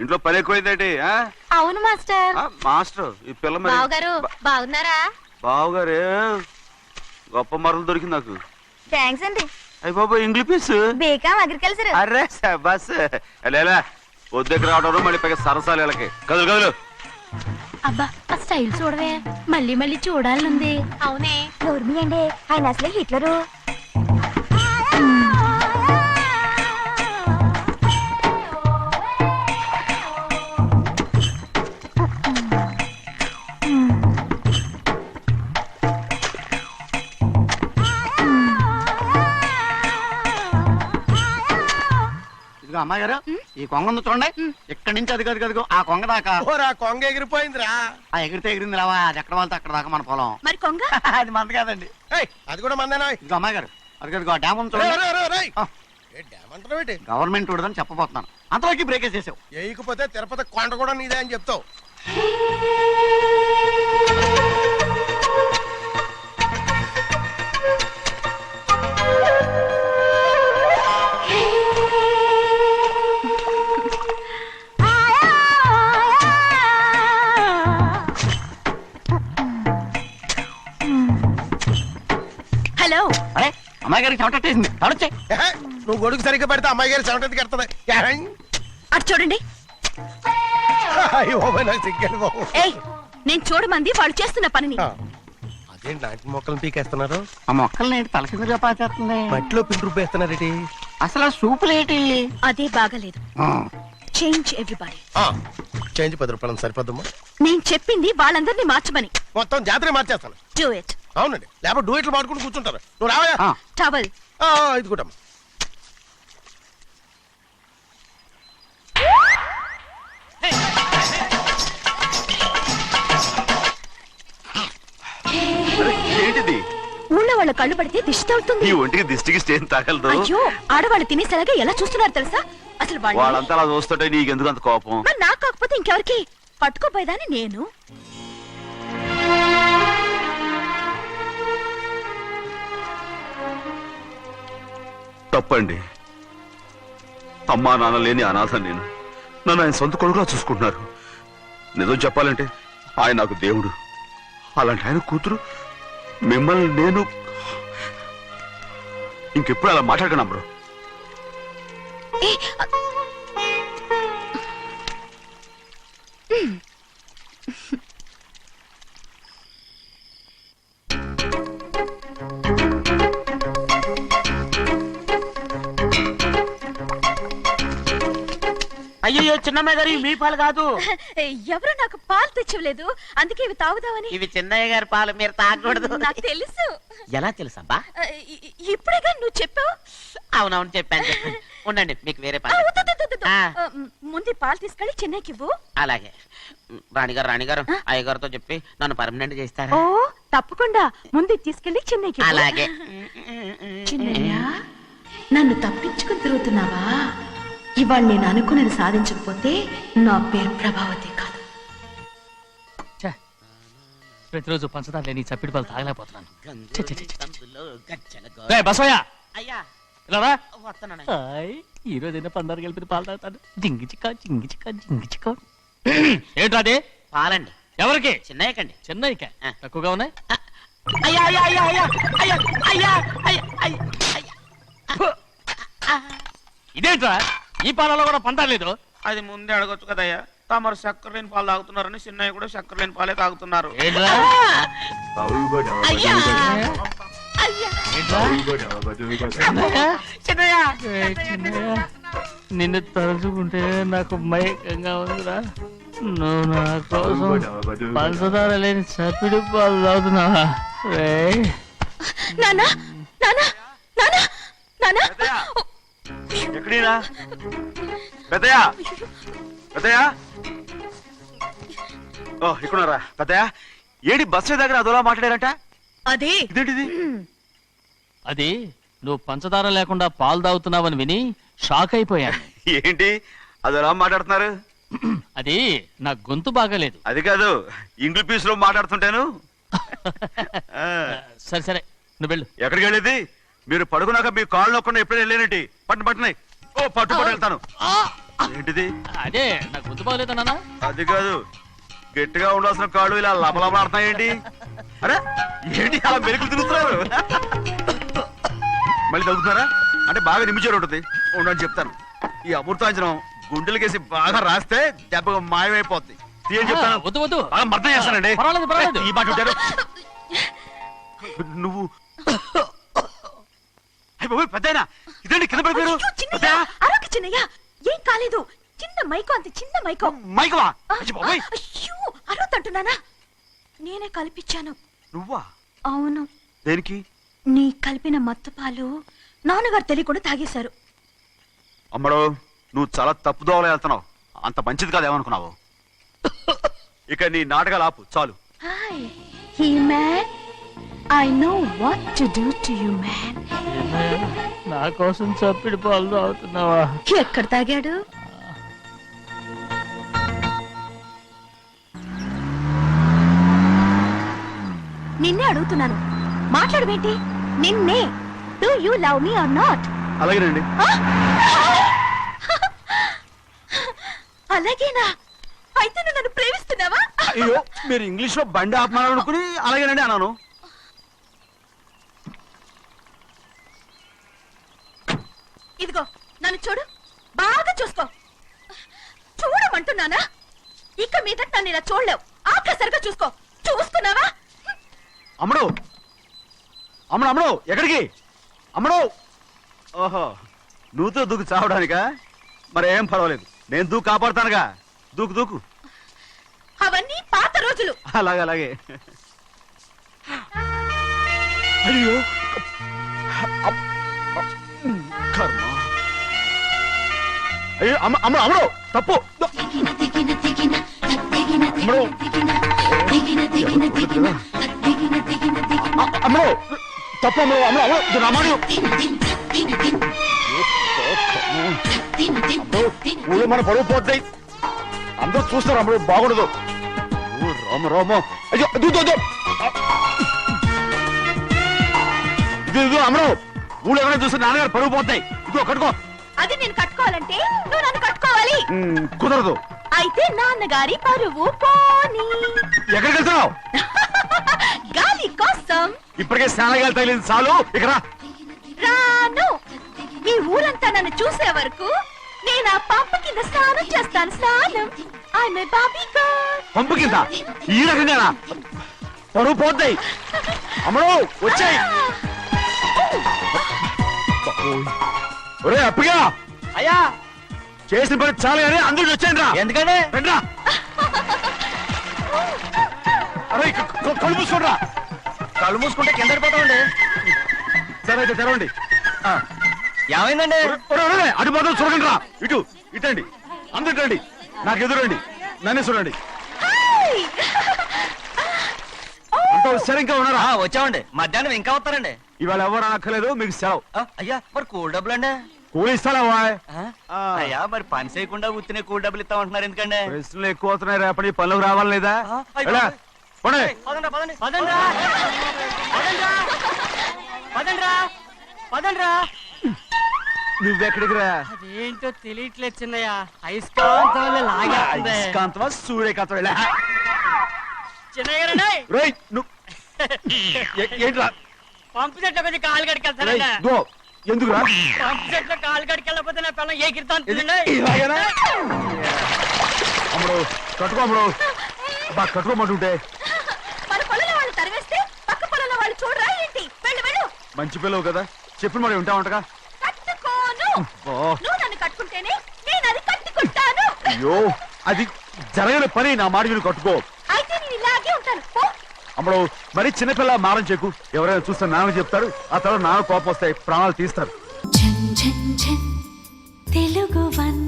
ఇంట్లో పని ఎక్కువైందేంటి? అవును మాస్టర్. మాస్టర్ ఈ పిల్ల మరి బావగారు బాగున్నారా? బావగారే గొప్ప మరలు దొరికింది నాకు. థ్యాంక్స్ అండి. అయ్యి బాబు ఇంగ్లీష్ పీస్ బీకామ్ అగ్రికల్చర్. అరే బస్ ఎలా పొద్దుకు రావడం మళ్ళీ పైగా సరసాలు వీళ్ళకి. కదులు కదులు. అబ్బా ఆ స్టైల్ చూడవే, మళ్ళీ మళ్ళీ చూడాలనుంది. అవునే నోర్మి అండి, ఆయన అసలు హిట్లరు. అమ్మాయి గారు ఈ కొంగ ఉంది చూడండి, ఇక్కడి నుంచి అది గదిగో ఆ కొంగ దాకా. కొంగ ఎగిరిపోయిందిరా. ఆ ఎగిరితే ఎగిరింది రావా, అది ఎక్కడ వాళ్ళతో అక్కడ దాకా మన పొలం. మరి కొంగ అది మంద కాదండి. అది కూడా మందేనా? ఇదిగో అమ్మాయి గారు అది గదిగో డ్యామ్ ఉంది చూడండి. గవర్నమెంట్ ఉండదని చెప్పబోతున్నాను, అంతలోకి బ్రేక్ వేసేసావు. వేయకపోతే తిరుపతి కొండ కూడా నీదే అని చెప్తావు. హలో. అరే అమ్మాయి గారికి చెమటేసింది, తడొచ్చే. నువ్వు గొడుగు సరిగ్గా పెడితే అమ్మాయి గారి చెమటెత్తి కడుతుంది. అటు చూడండి. నాకు సిగ్గాను బాబు. నేను చూడమంది వాళ్ళు చేస్తున్న పనిని. అదేంటి నాటి మొక్కలను పీకేస్తున్నారు? ఆ మొక్కల్ని ఏంటి తల కిందగా పాచేస్తుంది? మట్టిలో పిండి రుబ్బేస్తున్నారేటి? అసలు ఆ సూపులేటి? అదే బాగలేదు. Change everybody. చేంజ్ 10 రూపాయలు సరిపోద్దమ్మా. నేను చెప్పింది వాళ్ళందరినీ మార్చమని. మొత్తం జాతర మార్చేస్తాను. Do it. అవునండి, లేకపోతే డూయిట్లు మాడుకుని కూర్చుంటారు. నువ్వు రావా? టవల్ ఇది కూడా ఏంటిది? ఊళ్ళో వాళ్ళ కళ్ళు పడితే దిష్టి తగులుతుంది. ఈ ఒంటికి దిష్టికి స్టేన్ తగలదు. అయ్యో, ఆడవాళ్ళు తినేసరిగా ఎలా చూస్తున్నారు తెలుసా? అసలు వాళ్ళంతా అలా చూస్తుంటే నీకెందుకు అంత కోపం? మరి నాకు కాకపోతే ఇంకెవరికి? పట్టుకోపోయేదాన్ని నేను. తప్పండి. అమ్మా నాన్న లేని అనాథ నేను. నన్ను ఆయన సొంత కొడుకులా చూసుకుంటున్నారు. నిజం చెప్పాలంటే ఆయన నాకు దేవుడు. అలాంటి ఆయన కూతురు మిమ్మల్ని నేను ఇంకెప్పుడు అలా మాట్లాడగలను బ్రో. అయ్యో చిన్నమ్మాయి గారు మీ పాలు కాదు. ఎవరు నాకు పాలు తెచ్చలేదు, అందుకే ఇవి తాగుదామని. ఇవి చిన్నయ్య గారి పాలు, మీరు తాగకూడదు. నాకు తెలుసు. ఎలా తెలుసబ్బా? ఇప్పుడేగా నువ్వు చెప్పావు. అవునవును చెప్పాను. ఉండండి, మీకు వేరే పాలు. ముందు పాలు తీసుకెళ్ళి చెన్నైకి ఇవ్వు. అలాగే. రాణిగారు అయ్యగారితో చెప్పి నన్ను పర్మనెంట్ చేస్తారా? ఓ తప్పకుండా, ముందు తీసుకెళ్ళి చెన్నైకి. అలాగే. చిన్నయ్య, నన్ను తప్పించుకుని తిరుగుతున్నావా? ఇవాళ నేను అనుకున్నది సాధించకపోతే నా పేరు ప్రభావతి కాదు. ప్రతిరోజు పంచదార లేని చప్పిడి పాలు తాగలేకపోతున్నాను. ఈ రోజైనా పందారు కలిపి పాలు తాగుతాను. జింగి చిక్క జింగి చిక్క జింగి చిక్క. ఏంట్రా అదే? పాలండి. ఎవరికి? చిన్నయ్యకండి. చిన్నయ్యక తక్కువగా ఉన్నాయి. ఇదేంట్రా, ఈ పాలలో కూడా పందాలేదు? అది ముందే అడగొచ్చు కదయ్యా. తమరు చక్కెర లేని పాలు తాగుతున్నారని చిన్నయ్య కూడా చక్కెర లేని పాలే తాగుతున్నారు. నిన్ను తలుచుకుంటే నాకు మైకంగా ఉందిరా. నువ్వు నా కోసం పంచదార లేని చప్పిడి పాలు తాగుతున్నావా? నానా నానా నానా నానా ఎక్కడీరా పెద్దయా? పెద్దయా ఇక్కడున్నారా? పెద్దయా ఏడి బస్సు దగ్గర అదోలా మాట్లాడారట. అదే ఇదేంటిది? అది నువ్వు పంచదార లేకుండా పాలు తాగుతున్నావని విని షాక్ అయిపోయాను. ఏంటి అదోలా మాట్లాడుతున్నారు? అది నా గొంతు బాగాలేదు. అది కాదు, ఇంగ్లీష్ పీస్ లో మాట్లాడుతుంటాను. సరే సరే, నువ్వు వెళ్ళు. ఎక్కడికి వెళ్ళేది? మీరు పడుకున్నాక మీ కాళ్ళు నొక్కకుండా ఎప్పుడైనా వెళ్ళేనటి? పట్టునాయి. ఓ పట్టు వెళ్తాను. ఏంటిది? అదే నాకు గుర్తు బాగలేదా నాన్న? అది కాదు, గట్టిగా ఉండాల్సిన కాళ్ళు ఇలా లపలపడుతున్నాయేంటి? అరే ఏంటి అలా మెరుకులు తిరుగుతున్నారు? మళ్ళీ తగ్గుతున్నారా? అంటే బాగా నిమిషాలు ఉంటుంది. ఉండని చెప్తాను. ఈ అమృతాంజనం గుండెలకేసి బాగా రాస్తే దెబ్బగా మాయమైపోద్ది. ఏం చెప్తాను? వద్దు వద్దు, బాగా మర్దం చేస్తానండి. పర్వాలేదు పర్వాలేదు. ఈ మాట ఉంటారు నువ్వు. పెద్దయినా ఇదండి కింద పడిపోయారు. అయ్యో, చిన్నయ్య, అరవకు చిన్నయ్య, ఏం కాలేదు. చిన్న మైకో, అంత చిన్న మైకో. మైకవా? అయ్యో, అరవతంటున్నానా? నేనే కల్పించాను. నువ్వా? అవును. దేనికి? నీ కలిపిన మత్తు పాలు నాన్నగారు తెలియకుండా తాగేశారు. అమ్మడు, నువ్వు చాలా తప్పుదోవలో వెళ్తున్నావు. అంత మంచిది కాదు ఏమనుకున్నావు. ఇక నీ నాటకాలు ఆపు చాలు. Hi he man, I know what to do to you man. నా కోసం చప్పిడి పాలు తాగుతున్నావా? ఎక్కడ తాగాడు? నిన్నే అడుగుతున్నాను, మాట్లాడవేంటి? నిన్నే. Do you love me or not? అలాగేనండి. అలాగేనా? అయితే నువ్వు నన్ను ప్రేమిస్తున్నావా? అయ్యో, మీరు ఇంగ్లీష్ లో బండి ఆపమాలనుకుని అలాగేనండి అన్నాను. ఇదిగో నన్ను చూడు, బాగా చూసుకో. చూడమంటున్నానా? ఇక మీద నన్ను ఇలా చూడలేవు. ఆఖసరిగా చూసుకో. చూస్తున్నావా? అమ్మడు, అమ్మడు, అమ్మడు, ఎక్కడికి? అమ్మడు. ఓహో, నువ్వుతో దూకు చావడానికా? మరేం పర్వాలేదు, నేను దూకు కాపాడుతానుగా. దూకు దూకు. అవన్నీ పాత రోజులు. అలాగే అలాగే. అయ్యో కర్మ. అయ్యో అమ్మ, అమ్మ, అమ్మడు తప్పు. అమ్మడు, అమ్మడు తప్పు. అమ్మడు, అమ్మడు, అమ్మడు రమాణి. ఊళ్ళో మన పరువు పోతాయి. అందరూ చూస్తారు. అమ్మడు బాగుండదు. రామ రామ. అయ్యో ఇది అమ్మడు, ఊళ్ళో ఎవరైనా చూస్తే నాన్నగారు పరువు పోతాయి. ఇదిగో కట్టుకో. అది నేను కట్టుకోవాలంటే నువ్వు నన్ను కట్టుకోవాలి. కుదరదు. అయితే నాన్నగారి పరువు పోనీ. ఎక్కడికి వెళ్తున్నావు? గాలి కోసం. ఇప్పటికే స్నానగాలు తగిలింది చాలు. ఇక్కడ రాను. ఈ ఊరంతా నన్ను చూసే వరకు నేను ఆ పంప కింద స్నానం చేస్తాను. స్నానం. ఐఎమ్ ఏ బాబీ గర్ల్. పంపు కింద ఈ రకంగానా? పరువు పోతాయి. అమ్మడు వచ్చాయి. ఒరే అప్పగా, అయ్యా చేసిన పని చాలు కానీ అందరికి వచ్చాను రా. ఎందుకంటే రండ్రా. అరే కళ్ళు మూసుకోండి రా. కళ్ళు మూసుకుంటే కింద పడిపోతామండి. సరే అయితే తెరవండి. ఏమైందండి? అటు మాత్రం చూడండి రా. ఇటు ఇటండి. అందరు ఇటండి. నాకు ఎదురండి. నన్నే చూడండి. అంత సరే ఇంకా ఉన్నారా? వచ్చామండి. మధ్యాహ్నం ఇంకా వస్తారండి. ఇవాళ ఎవరు అనక్కర్లేదు, మీకు సెలవు. అయ్యా మరి కూల్ డబ్బులు అండి? కూలి ఇస్తావా? అయ్యా మరి పని చేయకుండా ఉత్తినే కూల్ డబ్బులు ఇస్తామంటున్నారు ఎందుకండి? ప్రశ్నలు ఎక్కువ అవుతున్నాయి. రేపటి పనులకు రావాలి లేదా? అయిపోయింది. ఎలా? పోనీ. పదండ్రా, పదండి. పదండ్రా. పదండ్రా. పదండ్రా. పదండ్రా. నువ్వెక్కడికి రా? అదేంటో తెలియట్లేదు చిన్నయ్య. అయస్కాంతం వల్ల లాగేస్తుంది. అయస్కాంతమా సూర్యకాంతం? ఎలా? చిన్నయ్య గారండి, రేయ్, నువ్వు ఏంట్రా? పంపు చెట్ల కొంచెం కాలు రేయ్, కడికెళ్తానండి. దో, ఎందుకురా? పంపు చెట్ల కాలు కడికెళ్ళకపోతే నా పిల్లలు ఏ గిరితాను ఇలాగేనా? అమ్మడు కట్టుకో. అమ్మడు బా కట్టుకోమంటుంటే. మన పొలంలో వాళ్ళు తరివేస్తే పక్క పొలంలో వాళ్ళు చూడరా ఏంటి? వెళ్ళు వెళ్ళు. మంచి పిల్లవు కదా, చెప్పిన మరి ఉంటా ఉంటగా. కట్టుకోను. నువ్వు నన్ను కట్టుకుంటేనే నేను అది కట్టుకుంటాను. అయ్యో, అది జరగని పని. నా మాట విని కట్టుకో. అయితే నేను ఇలాగే ఉంటాను. పో. అమ్మడు మరి చిన్నపిల్ల మారం చెక్కు. ఎవరైనా చూస్తే నాన్న చెప్తారు. ఆ తర్వాత నాన్న కోపం వస్తాయి, ప్రాణాలు తీస్తారు. తెలుగు వన్